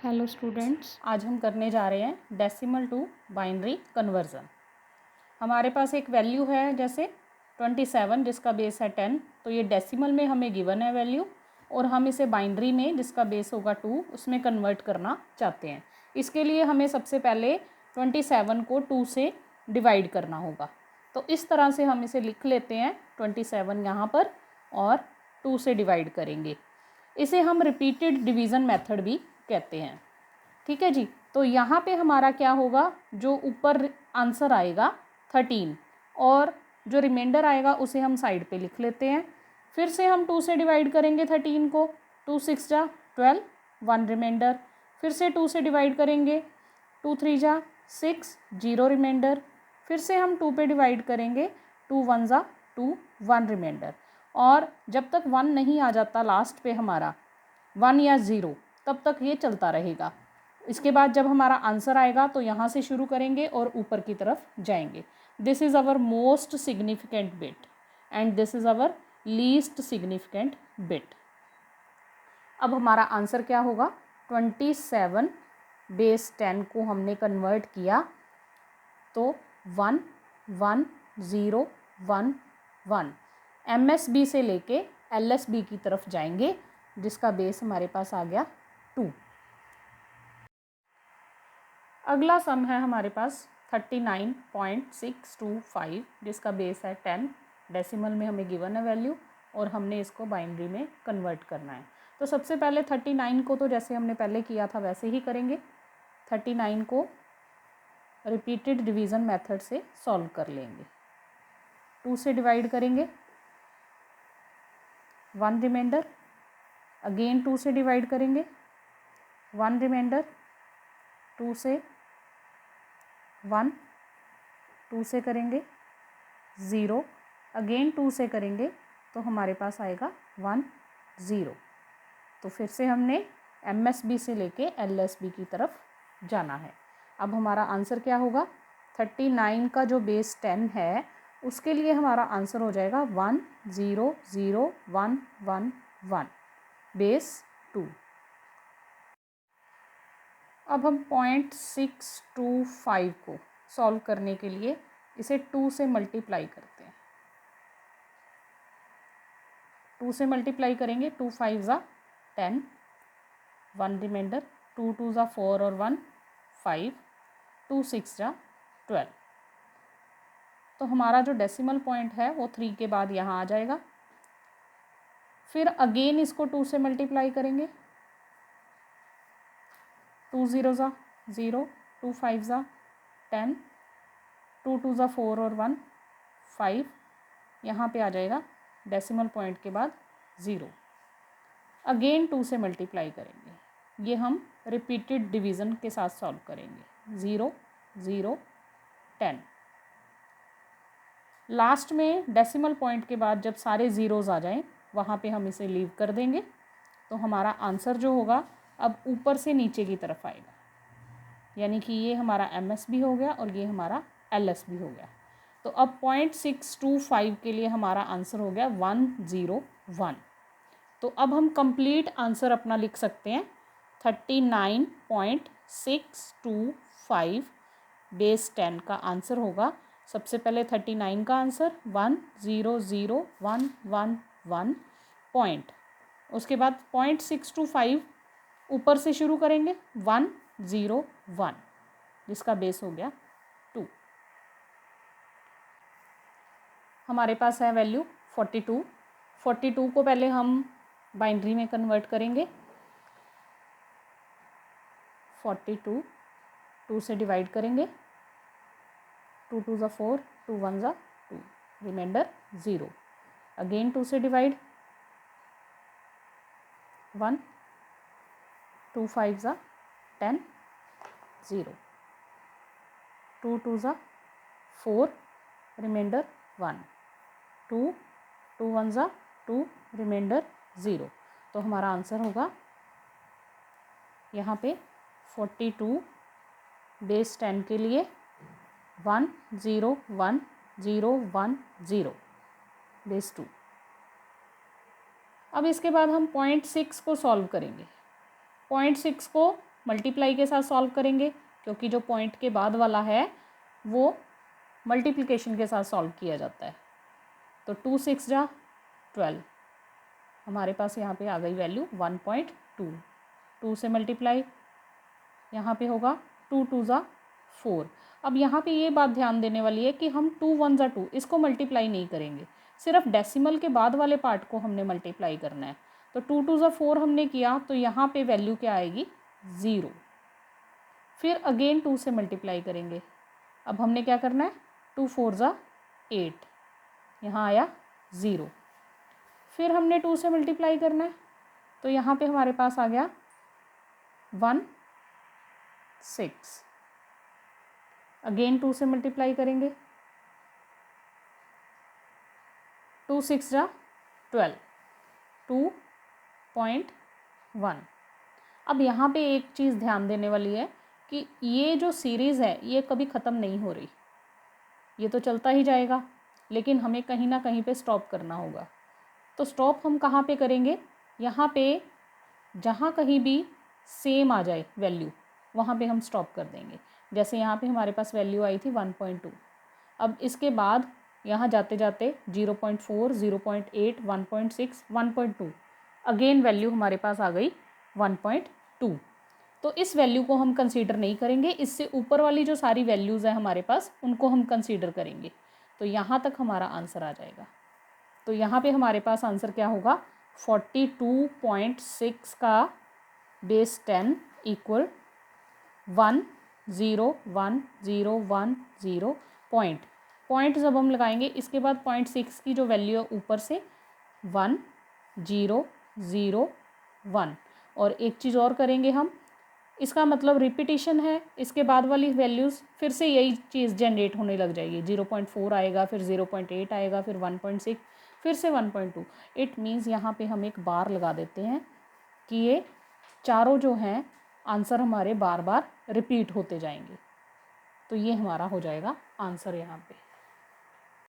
Hello students, आज हम करने जा रहे हैं डेसिमल टू बाइनरी कन्वर्जन। हमारे पास एक वैल्यू है जैसे 27 जिसका बेस है 10, तो ये डेसिमल में हमें गिवन है वैल्यू और हम इसे बाइनरी में जिसका बेस होगा 2 उसमें कन्वर्ट करना चाहते हैं। इसके लिए हमें सबसे पहले 27 को 2 से डिवाइड करना होगा। तो इस तरह से हम इसे लिख लेते हैं 27 यहाँ पर और 2 से डिवाइड करेंगे। इसे हम रिपीटेड डिवीज़न मेथड भी कहते हैं। ठीक है जी। तो यहाँ पे हमारा क्या होगा, जो ऊपर आंसर आएगा 13 और जो रिमाइंडर आएगा उसे हम साइड पे लिख लेते हैं। फिर से हम 2 से डिवाइड करेंगे 13 को, 2 6 जा 12, 1 रिमाइंडर। फिर से 2 से डिवाइड करेंगे, 2 3 जा 6, 0 रिमाइंडर। फिर से हम 2 पे डिवाइड करेंगे, 2 1 जा 2, 1 रिमाइंडर। और जब तक 1 नहीं आ जाता लास्ट पे हमारा 1 या 0, तब तक ये चलता रहेगा। इसके बाद जब हमारा आंसर आएगा तो यहाँ से शुरू करेंगे और ऊपर की तरफ जाएंगे। This is our most significant bit and this is our least significant bit. अब हमारा आंसर क्या होगा, 27 बेस 10 को हमने कन्वर्ट किया तो 1 1 0 1 1 MSB से लेके LSB की तरफ जाएंगे जिसका बेस हमारे पास आ गया 2। अगला सम है हमारे पास 39.625 जिसका बेस है 10, डेसिमल में हमें गिवन है वैल्यू और हमने इसको बाइनरी में कन्वर्ट करना है। तो सबसे पहले 39 को तो जैसे हमने पहले किया था वैसे ही करेंगे। 39 को रिपीटेड डिवीज़न मेथड से सॉल्व कर लेंगे। 2 से डिवाइड करेंगे, 1 रिमाइंडर। अगेन 2 से डिवाइड करेंगे, 1 रिमाइंडर। 2 से 1, 2 से करेंगे 0, अगेन 2 से करेंगे तो हमारे पास आएगा 1 0। तो फिर से हमने MSB से लेके LSB की तरफ जाना है। अब हमारा आंसर क्या होगा, 39 का जो बेस 10 है उसके लिए हमारा आंसर हो जाएगा 1 0 0 1 1 1 बेस 2। अब हम 0.625 को सॉल्व करने के लिए इसे 2 से मल्टीप्लाई करते हैं। 2 से मल्टीप्लाई करेंगे, 2 5 जा 10, 1 रिमाइंडर। 2 2 जा 4 और 1 5, 2 6 जा 12। तो हमारा जो डेसिमल पॉइंट है वो 3 के बाद यहाँ आ जाएगा। फिर अगेन इसको 2 से मल्टीप्लाई करेंगे, 2 0 जा 0, 2 5 जा 10, 2 2 जा 4 और 1 5, यहाँ पे आ जाएगा डेसिमल पॉइंट के बाद 0। अगेन 2 से मल्टीप्लाई करेंगे, ये हम रिपीटेड डिवीज़न के साथ सॉल्व करेंगे। 0 0 10। लास्ट में डेसिमल पॉइंट के बाद जब सारे ज़ीरोज़ आ जाएं वहाँ पे हम इसे लीव कर देंगे। तो हमारा आंसर जो होगा अब ऊपर से नीचे की तरफ आएगा, यानी कि ये हमारा MSB हो गया और ये हमारा LSB हो गया। तो अब 0.625 के लिए हमारा आंसर हो गया 101। तो अब हम कंप्लीट आंसर अपना लिख सकते हैं। 39.625 बेस 10 का आंसर होगा, सबसे पहले 39 का आंसर 1 0 0 1 1 1 पॉइंट, उसके बाद 0.625 ऊपर से शुरू करेंगे 1 0 1 जिसका बेस हो गया 2। हमारे पास है वैल्यू 42। 42 को पहले हम बाइनरी में कन्वर्ट करेंगे। 42 2 से डिवाइड करेंगे, 2 2 जा 4, 2 1 जा 2, रिमाइंडर 0। अगेन 2 से डिवाइड, 1, 2 5 जा 10, 0, 2 2 जा 4, रिमाइंडर 1, 2 2 1 जा 2, रिमाइंडर 0। तो हमारा आंसर होगा यहाँ पे 42 बेस 10 के लिए 1 0 1 0 1 0 बेस 2। अब इसके बाद हम 0.6 को सॉल्व करेंगे। 0.6 को मल्टीप्लाई के साथ सॉल्व करेंगे, क्योंकि जो पॉइंट के बाद वाला है वो मल्टीप्लिकेशन के साथ सॉल्व किया जाता है। तो 2 6 जा 12, हमारे पास यहाँ पे आ गई वैल्यू 1.2। 2 से मल्टीप्लाई, यहाँ पे होगा 2 2 जा 4। अब यहाँ पे ये बात ध्यान देने वाली है कि हम 2 1 जा 2 इसको मल्टीप्लाई नहीं करेंगे, सिर्फ डेसिमल के बाद वाले पार्ट को हमने मल्टीप्लाई करना है। तो 2 2 जा 4 हमने किया, तो यहाँ पे वैल्यू क्या आएगी 0। फिर अगेन 2 से मल्टीप्लाई करेंगे। अब हमने क्या करना है 2 4 जा 8, यहाँ आया 0। फिर हमने 2 से मल्टीप्लाई करना है, तो यहाँ पे हमारे पास आ गया 1 6। अगेन 2 से मल्टीप्लाई करेंगे, 2 6 जा 12, 2.1। अब यहाँ पे एक चीज़ ध्यान देने वाली है कि ये जो सीरीज़ है ये कभी ख़त्म नहीं हो रही, ये तो चलता ही जाएगा, लेकिन हमें कहीं ना कहीं पे स्टॉप करना होगा। तो स्टॉप हम कहाँ पे करेंगे, यहाँ पे जहाँ कहीं भी सेम आ जाए वैल्यू वहाँ पे हम स्टॉप कर देंगे। जैसे यहाँ पे हमारे पास वैल्यू आई थी 1.2, अब इसके बाद यहाँ जाते जाते 0.4 0.8 1.6 1.2, अगेन वैल्यू हमारे पास आ गई 1.2। तो इस वैल्यू को हम कंसीडर नहीं करेंगे, इससे ऊपर वाली जो सारी वैल्यूज़ है हमारे पास उनको हम कंसीडर करेंगे। तो यहाँ तक हमारा आंसर आ जाएगा। तो यहाँ पे हमारे पास आंसर क्या होगा 42.6 का बेस 10 इक्वल 10101 पॉइंट जब हम लगाएंगे इसके बाद 0.6 की जो वैल्यू है ऊपर से 1001। और एक चीज़ और करेंगे हम, इसका मतलब रिपीटिशन है, इसके बाद वाली वैल्यूज़ फिर से यही चीज़ जनरेट होने लग जाएगी। 0.4 आएगा, फिर 0.8 आएगा, फिर 1.6, फिर से 1.2। इट मीन्स यहाँ पे हम एक बार लगा देते हैं कि ये चारों जो हैं आंसर हमारे बार बार रिपीट होते जाएंगे। तो ये हमारा हो जाएगा आंसर यहाँ पे।